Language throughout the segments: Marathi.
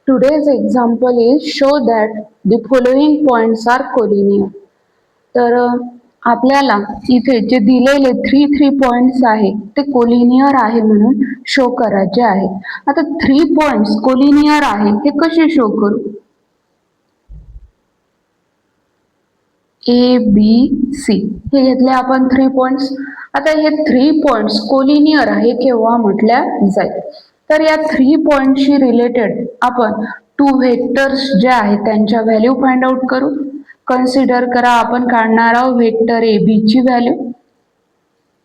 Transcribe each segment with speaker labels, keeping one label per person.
Speaker 1: Today's example is show that the following points are collinear. तर आपल्याला इथे जे दिलेले थ्री पॉइंट्स आहे ते कोलिनियर आहे म्हणून शो करायचे आहे. आता 3 पॉइंट्स कोलिनियर आहे हे कसे शो करू? ए बी सी हे घेतले आपण 3 पॉइंट्स. आता हे 3 पॉइंट्स कोलिनियर आहे केव्हा म्हटल्या जाईल? तर या 3 पॉइंटशी रिलेटेड आपण 2 व्हेक्टर्स जे आहेत त्यांच्या व्हॅल्यू फाइंड आउट करू. कन्सिडर करा आपण काढणार आहोत व्हेक्टर ए बी ची व्हॅल्यू,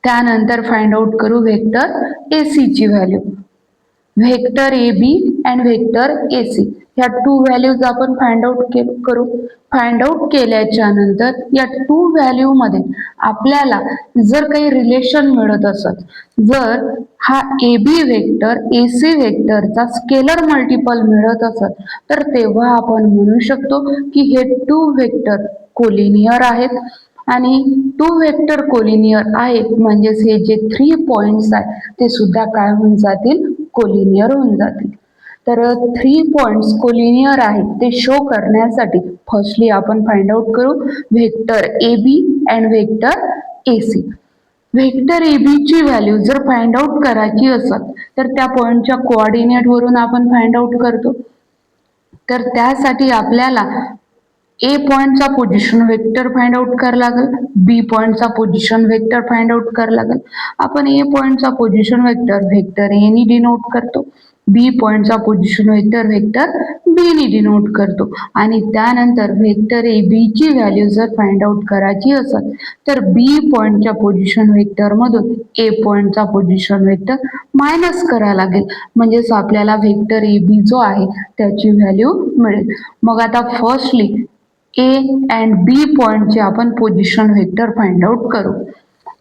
Speaker 1: त्यानंतर फाइंड आउट करू व्हेक्टर ए सी ची value. Vector A B and vector A C ह्या 2 व्हॅल्यूज आपण फाइंड आउट करू. फाइंड आउट केल्याच्या नंतर या 2 व्हॅल्यू मध्ये आपल्याला जर काही रिलेशन मिळत असत, जर हा A B vector A C व्हेक्टरचा स्केलर मल्टिपल मिळत असत, तर तेव्हा आपण म्हणू शकतो की हे 2 व्हेक्टर कोलिनियर आहेत. आणि 2 व्हेक्टर कोलिनियर आहेत म्हणजेच हे जे 3 पॉइंट्स आहेत ते सुद्धा काय होऊन जातील? कोलिनियर होऊन जातील. तर 3 पॉइंट्स कोलिनियर आहेत ते शो करण्यासाठी फर्स्टली आपण फाइंड आउट करू vector A B and vector A C. Vector A B ची व्हॅल्यू जर फाइंड आउट करायची असत तर त्या पॉइंटच्या कोऑर्डिनेट वरून आपण फाइंड आउट करतो. तर त्यासाठी आपल्याला ए पॉइंटचा पोझिशन वेक्टर फाइंड आउट करावं लागेल, बी पॉइंटचा पोझिशन वेक्टर फाइंड आउट करावं लागेल. आपण ए पॉइंटचा पोझिशन वेक्टर व्हेक्टर ए नी डिनोट करतो, बी पॉइंटचा पोझिशन वेक्टर व्हेक्टर बी नी डिनोट करतो. आणि त्यानंतर व्हेक्टर ए बी ची व्हॅल्यू जर फाइंड आउट करायची असेल तर बी पॉइंटच्या पोझिशन वेक्टर मधून ए पॉइंटचा पोझिशन वेक्टर मायनस करावं लागेल, म्हणजेच आपल्याला व्हेक्टर ए बी जो आहे त्याची व्हॅल्यू मिळेल. मग आता फर्स्टली ए अँड बी पॉइंटचे आपण पोझिशन वेक्टर फाइंड आउट करू.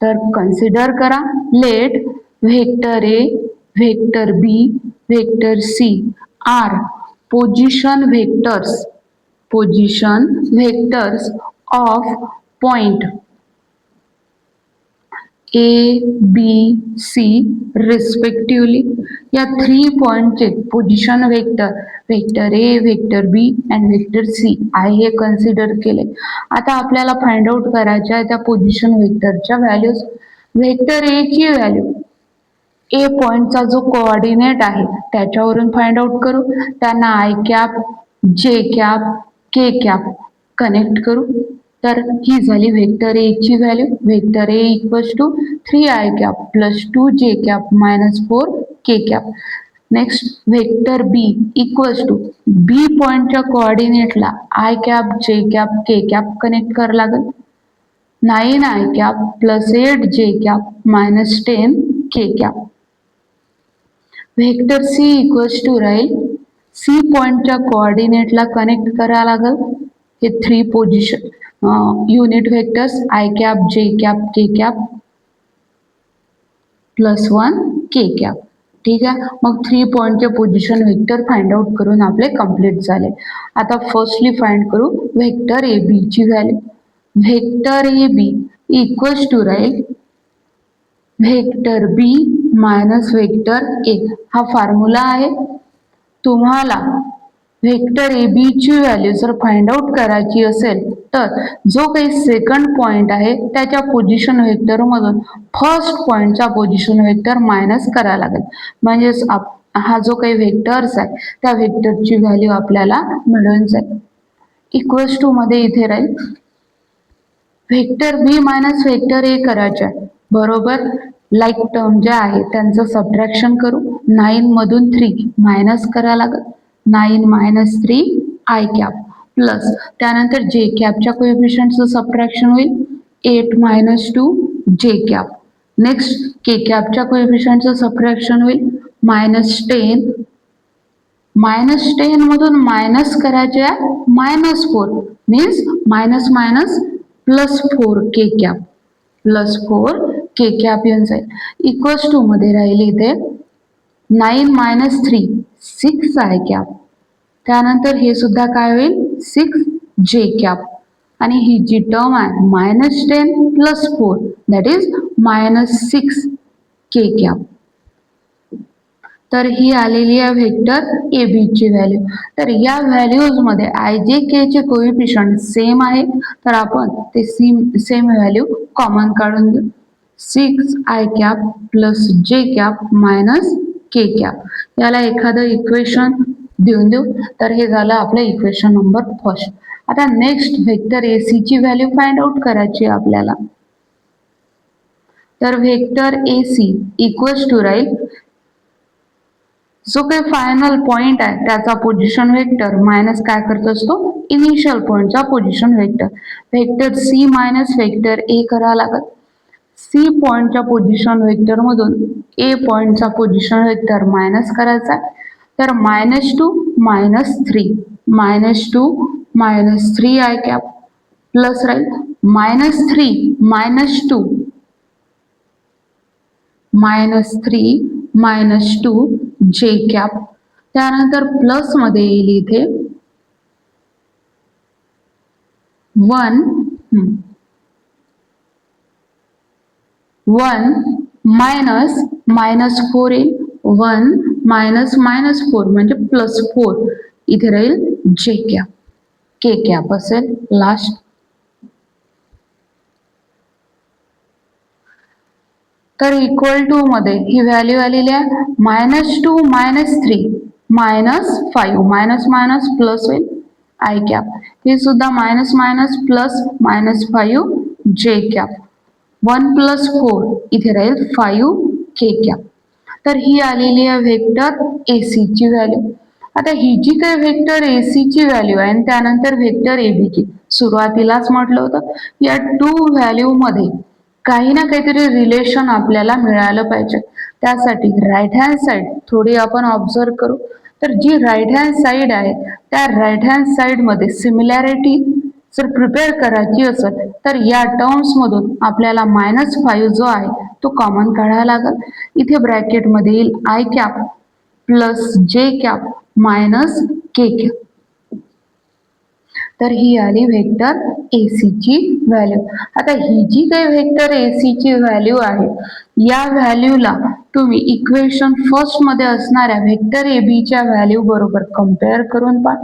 Speaker 1: तर कन्सिडर करा let vector A, vector B, vector C are position vectors of point A B C respectively. या 3 पॉइंटचे position vector A, vector B and vector C आहे हे कन्सिडर केले. आता आपल्याला फाइंड आउट करायच्या आहे त्या पोझिशन व्हेक्टरच्या व्हॅल्यूज. व्हेक्टर ए ची व्हॅल्यू ए पॉइंटचा जो कोऑर्डिनेट आहे त्याच्यावरून फाइंड आउट करू. त्यांना I cap, J cap, K cap connect करू. तर ही झाली व्हेक्टर ए ची value. Vector A equals to 3i cap plus 2j cap minus 4k cap. Next vector B equals to B पॉइंटच्या कोऑर्डिनेटला I cap, J cap, K cap connect करावं लागेल. 9i cap plus 8j cap minus 10k cap. Vector C equals to राहील सी पॉइंटच्या कोऑर्डिनेटला कनेक्ट करावं लागेल हे 3 position unit vectors I cap, J cap, K cap plus 1k cap. ठीक आहे. मग 3 पॉइंटचे पोझिशन व्हेक्टर फाइंड आउट करून आपले कंप्लीट झाले. आता फर्स्टली फाइंड करू व्हेक्टर ए बी ची value. Vector A B equals to राहील vector B minus vector A. हा फॉर्म्युला आहे. तुम्हाला व्हेक्टर ए बी ची व्हॅल्यू जर फाइंड आउट करायची असेल तर जो काही सेकंड पॉइंट आहे त्याच्या पोझिशन व्हेक्टर मधून फर्स्ट पॉइंटचा पोझिशन व्हेक्टर मायनस करावा लागेल, म्हणजेच हा जो काही व्हेक्टर्स आहे त्या व्हेक्टरची व्हॅल्यू आपल्याला मिळून जाईल. इक्वल्स टू मध्ये इथे राहील vector B minus vector A करायचे आहे. बरोबर लाईक टर्म जे आहे त्यांचं सबट्रॅक्शन करू. 9 मधून 3 मायनस करावं लागेल. 9 मायनस 3 आय कॅप प्लस त्यानंतर जे कॅपच्या कोएफिशियंटचं सबट्रॅक्शन होईल 8 मायनस 2 जे कॅप. नेक्स्ट के कॅपच्या कोएफिशियंटचं सबट्रॅक्शन होईल -10. -10 मधून मायनस करायचे आहे -4 means minus minus plus 4k cap plus 4k cap येऊन जाईल. इक्वल्स टू मध्ये राहील इथे 9 मायनस 3 6i कॅप. त्यानंतर हे सुद्धा काय होईल 6j कॅप. आणि ही जी टर्म आहे -10 plus 4 that is -6k cap. तर ही आलेली आहे व्हेक्टर ए बी ची व्हॅल्यू. तर या व्हॅल्यूज मध्ये आय जे के चे कोइफिशियंट सेम आहे, तर आपण ते सेम व्हॅल्यू कॉमन काढून घेऊ. 6i cap plus J cap minus K cap, याला एखादं इक्वेशन देऊन देऊ. तर हे झालं आपलं इक्वेशन नंबर फर्स्ट. आता नेक्स्ट व्हेक्टर ए सी ची व्हॅल्यू फाइंड आउट करायची आपल्याला. तर vector A C equals to राहील जो काही फायनल पॉइंट आहे त्याचा पोझिशन वेक्टर मायनस काय करत असतो, इनिशियल पॉइंटचा position vector. Vector C minus vector A करावं लागत. सी पॉइंटच्या पोझिशन वेक्टर मधून ए पॉइंटचा पोझिशन वेक्टर मायनस करायचा. तर -2 -3 आय कॅप प्लस राहील -3 जे कॅप. त्यानंतर प्लस मध्ये येईल इथे 1 -4 येईल. 1 -4 म्हणजे +4. इथे राहील जे कॅप, के कॅप असेल लास्ट. तर इक्वल टू मध्ये ही व्हॅल्यू आलेली आहे -2 -3 -5 मायनस प्लस होईल आय कॅप. हे सुद्धा मायनस +5 जे कॅप. 1 + 4 इथे राहील 5 के कॅप. तर ही आलेली आहे व्हेक्टर ए सी ची व्हॅल्यू. आता ही जी काही व्हेक्टर ए सी ची व्हॅल्यू आहे आणि त्यानंतर व्हेक्टर ए बी ची, सुरुवातीलाच म्हटलं होतं या टू व्हॅल्यू मध्ये काही ना काहीतरी रिलेशन आपल्याला मिळालं पाहिजे. त्यासाठी राईट हँड साइड थोडी आपण ऑब्झर्व करू. तर जी राईट हँड साइड आहे त्या राईट हँड साइड मध्ये सिमिलॅरिटी जर प्रिपेअर करायची असेल तर या टर्म्स मधून आपल्याला -5 जो आहे तो कॉमन काढावा लागेल. इथे ब्रॅकेट मध्ये येईल I cap plus J cap minus K cap. तर ही आली व्हेक्टर ए सी ची व्हॅल्यू. आता ही जी काही व्हेक्टर ए सी ची व्हॅल्यू आहे या व्हॅल्यूला तुम्ही इक्वेशन फर्स्ट मध्ये असणाऱ्या व्हेक्टर ए बी च्या व्हॅल्यू बरोबर कम्पेअर करून पहा.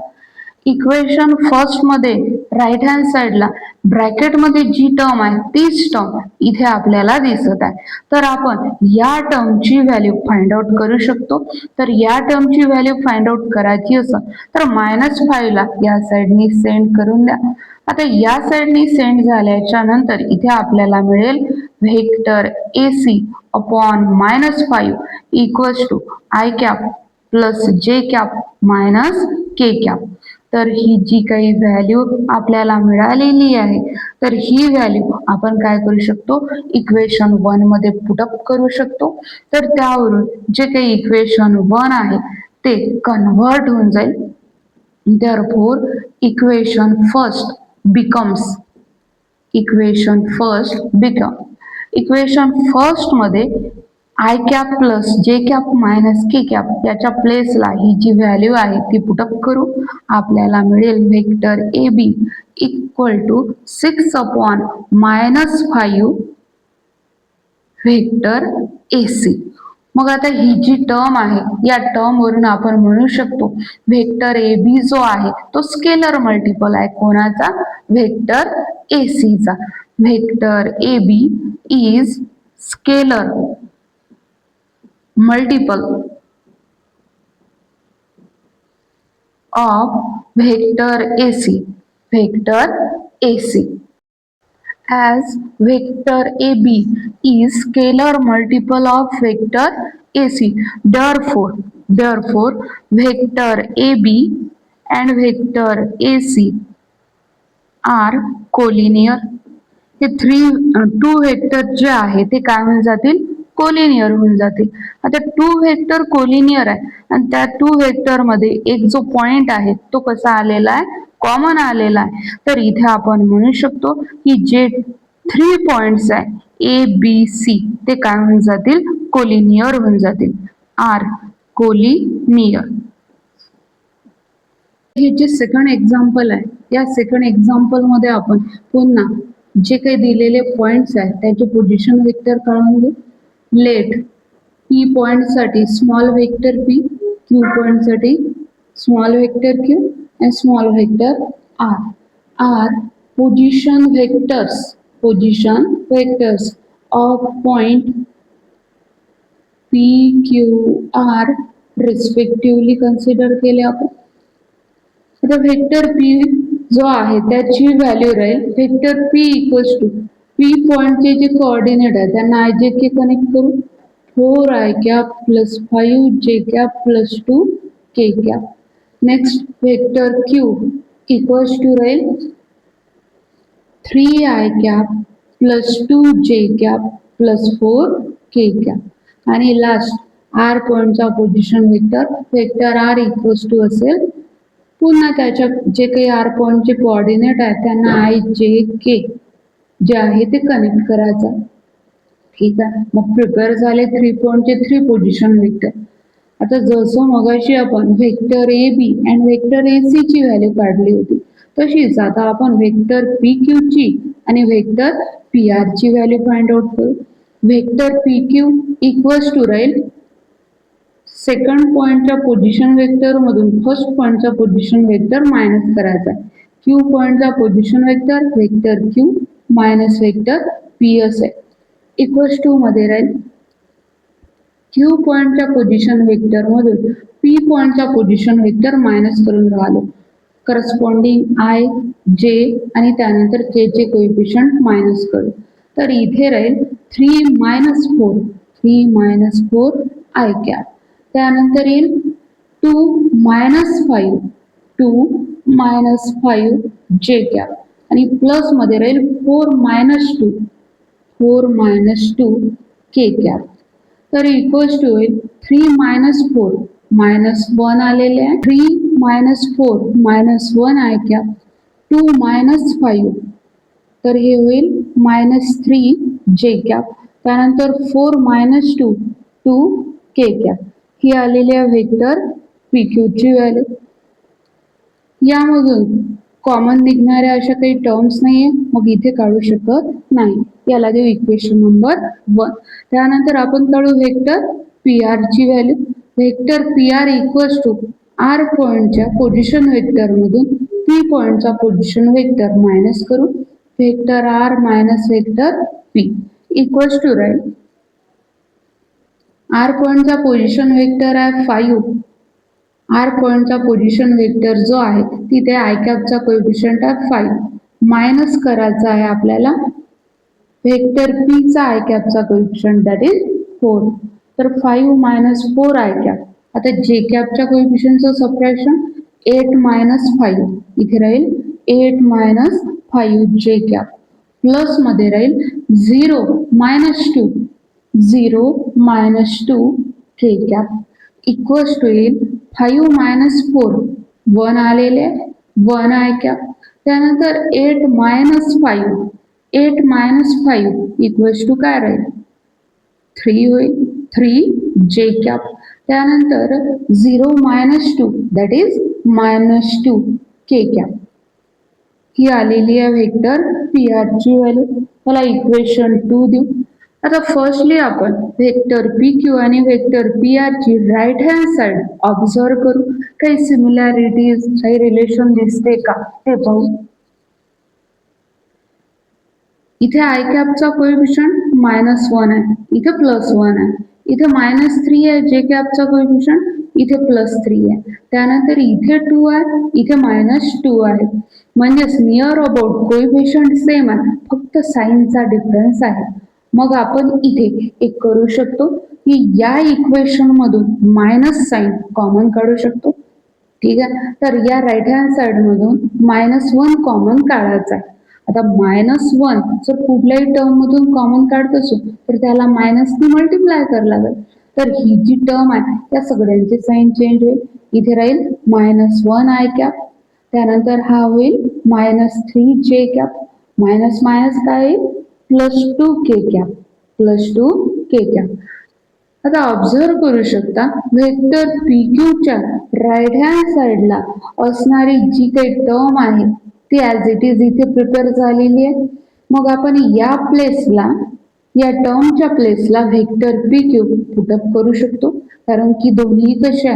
Speaker 1: इक्वेशन फर्स्ट मध्ये राईट हँड साइडला ब्रॅकेट मध्ये जी टर्म आहे तीच टर्म इथे आपल्याला दिसत आहे. तर आपण या टर्मची व्हॅल्यू फाइंड आउट करू शकतो. तर या टर्मची व्हॅल्यू फाइंड आउट करायची असेल तर -5 ला या साइडनी सेंड करून द्या. आता या साइडनी सेंड झाल्याच्या नंतर इथे आपल्याला मिळेल vector A C upon -5 equals to I cap plus J cap minus K cap. तर ही जी काही व्हॅल्यू आपल्याला मिळालेली आहे तर ही व्हॅल्यू आपण काय करू शकतो, इक्वेशन 1 मध्ये पुटअप करू शकतो. तर त्यावरून जे काही इक्वेशन 1 आहे ते कन्व्हर्ट होऊन जाईल. Therefore, equation first becomes equation first मध्ये I cap plus J cap minus K cap याच्या प्लेसला ही जी व्हॅल्यू आहे ती पुटअप करू. आपल्याला मिळेल vector A B equal to 6 upon -5 vector A C. मग आता ही जी टर्म आहे या टर्म वरून आपण म्हणू शकतो व्हेक्टर ए बी जो आहे तो स्केलर मल्टिपल आहे कोणाचा, व्हेक्टर ए सी चा. Vector A B is scalar multiple of vector AC. As vector AB is scalar multiple of vector AC. Therefore, vector AB and vector AC are collinear. हे टू व्हेक्टर जे आहे ते काय होऊन जातील, कोलिनियर होऊन जातील. आता टू व्हेक्टर कोलिनियर आहे आणि त्या टू व्हेक्टर मध्ये एक जो पॉइंट आहे तो कसा आलेला आहे, कॉमन आलेला आहे. तर इथे आपण म्हणू शकतो की जे 3 पॉइंट्स आहे ए बी सी ते काय होऊन जातील, कोलिनियर होऊन जातील. Are collinear. हे जे सेकंड एक्झाम्पल आहे या सेकंड एक्झाम्पल मध्ये आपण पुन्हा जे काही दिलेले पॉइंट्स आहेत त्याचे पोझिशन वेक्टर काढून घेऊ. लेट पी पॉइंटसाठी स्मॉल व्हेक्टर पी, क्यू पॉइंटसाठी small vector Q and small vector r are position vectors of point p q r respectively consider केले आपण. आता व्हेक्टर पी जो आहे त्याची व्हॅल्यू राहील vector P equals to P पॉइंटचे जे कोऑर्डिनेट आहे त्यांना आय जे के कनेक्ट करू 4i cap plus 5j cap plus 2k cap. Next vector Q equals to राहील 3i cap plus 2j cap plus 4k cap आणि लास्ट R पॉइंटचा position vector R equals to असेल पुन्हा त्याच्या जे काही R पॉइंटचे कोऑर्डिनेट आहेत त्यांना I J K जे आहे ते कनेक्ट करायचं. ठीक आहे, मग प्रिपेअर झाले 3 पॉइंटचे 3 पोझिशन वेक्टर. आता जसं मगाशी आपण vector A B and vector A C ची व्हॅल्यू काढली होती तशीच आता आपण व्हेक्टर पी क्यू ची आणि व्हेक्टर पी आर ची व्हॅल्यू फाइंड आउट करू. Vector P Q equals to राहील सेकंड पॉइंटच्या पोझिशन वेक्टर मधून फर्स्ट पॉइंटचा पोझिशन वेक्टर मायनस करायचा आहे. क्यू पॉइंटचा position vector Q minus vector P असेल इक्वल्स टू मध्ये राहील क्यू पॉइंटच्या पोझिशन वेक्टर मधून पी पॉइंटचा पोझिशन वेक्टर मायनस करून राहिलो करस्पॉन्डिंग आय जे आणि त्यानंतर के चे कोएफिशियंट मायनस करू. तर इथे राहील 3 - 4 आय कॅप. त्यानंतर येईल 2 - 5 जे कॅप आणि प्लस मध्ये राहील 4 - 2 के कॅप. तर इक्वल्स टू होईल 3 - 4 -1 आलेले आहे 3 - 4 -1 आय कॅप 2 - 5 तर हे होईल -3 जे कॅप. त्यानंतर 4 - 2 के कॅप ही आलेली आहे व्हेक्टर पी क्यू ची व्हॅल्यू. यामधून कॉमन निघणाऱ्या अशा काही टर्म्स नाहीये मग इथे काढू शकत नाही. याला देऊ इक्वेशन नंबर 1. त्यानंतर आपण काढू व्हेक्टर पी आर ची value. Vector P R equals to R पॉइंटच्या पोझिशन वेक्टर मधून पी पॉइंटचा पोझिशन वेक्टर मायनस करू vector R minus vector P equals to राहील आर पॉइंटचा पोझिशन वेक्टर आहे 5. आर पॉइंटचा पोझिशन वेक्टर जो आहे तिथे आय कॅपचा कोएफिशियंट आहे 5 मायनस करायचा आहे आपल्याला व्हेक्टर पी चा I captcha coefficient that is 4. तर 5 - 4 आय कॅप. आता जे कॅपच्या कोएफिशियंटचं सबट्रॅक्शन 8 - 5 इथे राहील 8 - 5 जे कॅप प्लस मध्ये राहील 0 - 2 के कॅप इक्वल्स टू येईल 5 - 4 1 आलेले 1 आय कॅप. त्यानंतर 8 - 5 इक्वल्स टू काय राहील 3 होईल 3 जे कॅप. त्यानंतर 0 - 2 दॅट इज -2 के कॅप ही आलेली आहे व्हेक्टर पी आर ची व्हॅल्यू. त्याला इक्वेशन 2 देऊ. आता फर्स्टली आपण व्हेक्टर पी क्यू आणि व्हेक्टर पी आर ची राईट हँड साइड ऑब्झर्व करू. काही सिमिलॅरिटीज काही रिलेशन दिसते का ते पाहू. इथे आय कॅपचा कोएफिशियंट -1 आहे इथे +1 आहे इथे -3 आहे जे कॅपचा कोएफिशियंट इथे +3 आहे. त्यानंतर इथे 2 आहे इथे -2 आहे म्हणजेच नियर अबाउट कोएफिशियंट सेम आहे फक्त साइनचा डिफरन्स आहे. मग आपण इथे एक करू शकतो की या इक्वेशन मधून मायनस साइन कॉमन काढू शकतो. ठीक आहे, तर या राईट हँड साइड मधून -1 कॉमन काढायचा आहे. आता -1 जर कुठल्याही टर्म मधून कॉमन काढत असू तर त्याला मायनसने मल्टिप्लाय करावं लागेल. तर ही जी टर्म आहे त्या सगळ्यांचे साइन चेंज होईल. इथे राहील -1 आय कॅप. त्यानंतर हा होईल -3 जे कॅप मायनस काय येईल +2 के कॅप +2 के कॅप. आता ऑब्झर्व करू शकता व्हेक्टर पी क्यू च्या राईट हँड साइडला असणारी जी काही टर्म आहे ती ॲज इट इज इथे प्रिपेअर झालेली आहे. मग आपण या प्लेसला या टर्मच्या प्लेसला व्हेक्टर पी क्यू पुटअप करू शकतो, कारण की दोन्ही कशा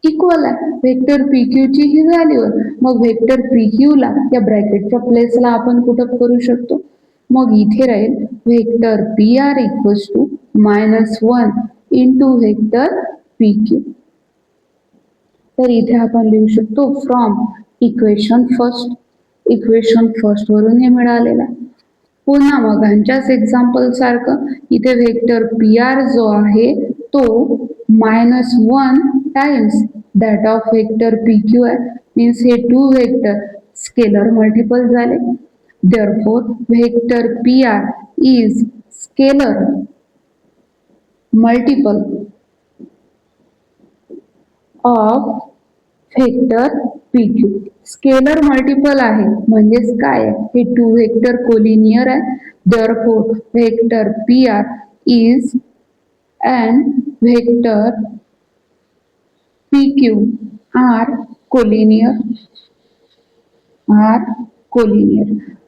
Speaker 1: इक्वल आहे. व्हेक्टर पी क्यू ची ही व्हॅल्यू आहे. मग व्हेक्टर पी क्यू ला या ब्रॅकेटच्या प्लेसला आपण पुटअप करू शकतो. मग इथे राहील vector P R equals to -1 into vector P Q. तर इथे आपण लिहू शकतो फ्रॉम इक्वेशन फर्स्ट वरून हे मिळालेलं आहे. पुन्हा मगांच्याच एक्झाम्पल सारखं इथे व्हेक्टर पी आर जो आहे तो -1 times that of vector P Q आहे. मीन्स हे टू व्हेक्टर स्केलर मल्टिपल झाले. Therefore vector P R is scalar multiple of vector P Q. Scalar multiple आहे म्हणजेच काय आहे, हे टू व्हेक्टर कोलिनियर आहे. Therefore vector P R is and vector P Q are collinear.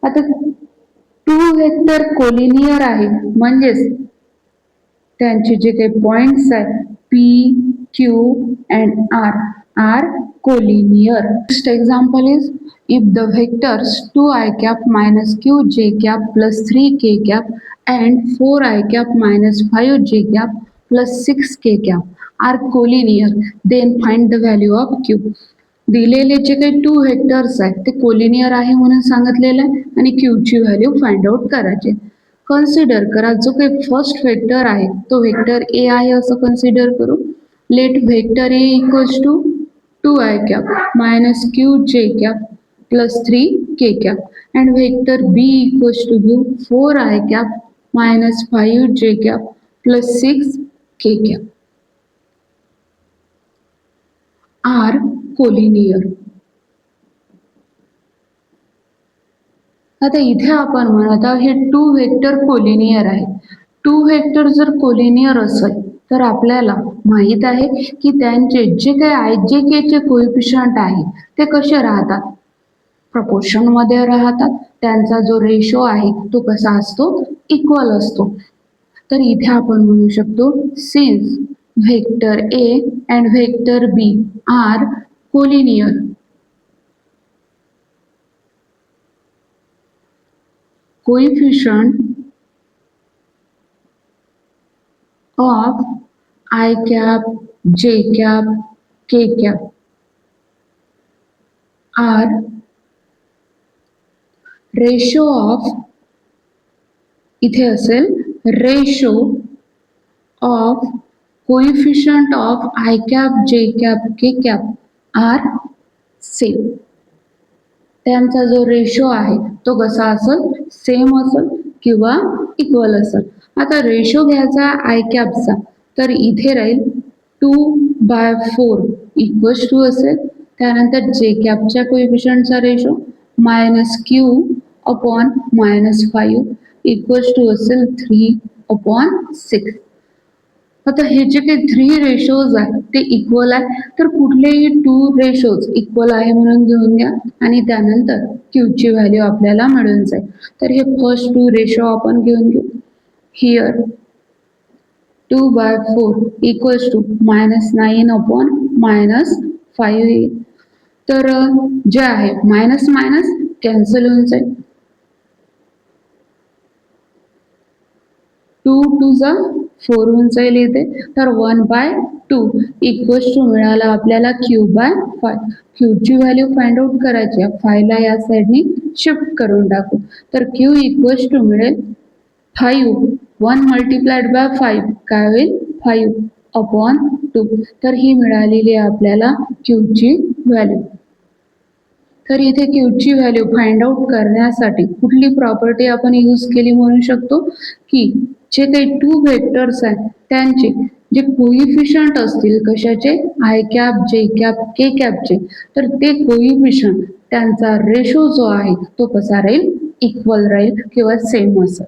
Speaker 1: आता टू व्हेक्टर कोलिनियर आहे म्हणजेच त्यांचे जे काही पॉइंट्स आहेत P Q and R are collinear. Next example is if the vectors 2i cap minus qj cap plus 3k cap and 4i cap minus 5j cap plus 6k cap are collinear, then find the value of q. दिलेले जे काही टू व्हेक्टर्स आहेत ते कोलिनियर आहे म्हणून सांगितलेलं आहे आणि क्यू ची व्हॅल्यू फाइंड आउट करायची. कन्सिडर करा जो काही फर्स्ट व्हेक्टर आहे तो व्हेक्टर ए आहे असं कन्सिडर करू. Let vector A equals to 2i cap minus qj cap plus 3k cap and vector b equals to 4i cap minus 5j cap plus 6k cap are collinear. आता इथे आपण म्हणत आहोत हे टू व्हेक्टर कोलिनियर आहे. टू व्हेक्टर जर कोलिनियर असेल तर आपल्याला माहित आहे की त्यांचे जे काही आयजेके चे कोएफिशियंट आहे ते कसे राहतात, प्रपोर्शन मध्ये राहतात. त्यांचा जो रेशो आहे तो कसा असतो, इक्वल असतो. तर इथे आपण म्हणू शकतो since vector A and vector B are collinear, coefficient of I cap, J cap, K cap are ratio of, इथे असेल ratio of coefficient of I cap, J cap, K cap are same. त्यांचा जो रेशो आहे तो कसा असेल, सेम असेल किंवा इक्वल असेल. आता रेशो घ्यायचा आय कॅपचा तर इथे राहील 2/4 इक्वल्स टू असेल. त्यानंतर जे कॅपच्या कोएफिशियंटचा ratio -q upon -5 equals to असेल 3/6. आता हे जे काही 3 रेशोज आहेत ते इक्वल आहे, तर कुठलेही 2 रेशोज इक्वल आहे म्हणून घेऊन घ्या आणि त्यानंतर क्यू ची व्हॅल्यू आपल्याला मिळून जाईल. तर हे फर्स्ट 2 रेशो आपण घेऊन घेऊ. हिअर 2/4 इक्वल्स टू -9 अपॉन -5 येईल. तर जे आहे मायनस मायनस कॅन्सल होऊन जाईल. 2 2 जा 4 होऊन जाईल इथे. तर 1/2 इक्वल्स टू मिळाला आपल्याला q/5. q ची व्हॅल्यू फाइंड आउट करायची आहे. 5 ला या साईडनी शिफ्ट करून टाकू. तर q इक्वल्स टू मिळेल 5 1 मल्टिप्लाइड बाय 5 काय होईल 5/2. तर ही मिळालेली आहे आपल्याला q ची व्हॅल्यू. तर इथे क्यू ची व्हॅल्यू फाइंड आउट करण्यासाठी कुठली प्रॉपर्टी आपण यूज केली म्हणू शकतो की जे काही टू व्हेक्टर्स आहेत त्यांचे जे कोइफिशियंट असतील कशाचे, आय कॅप, जे कॅप, के कॅपचे, तर ते कोइफिशियंट त्यांचा रेशो जो आहे तो कसा राहील, इक्वल राहील किंवा सेम असेल.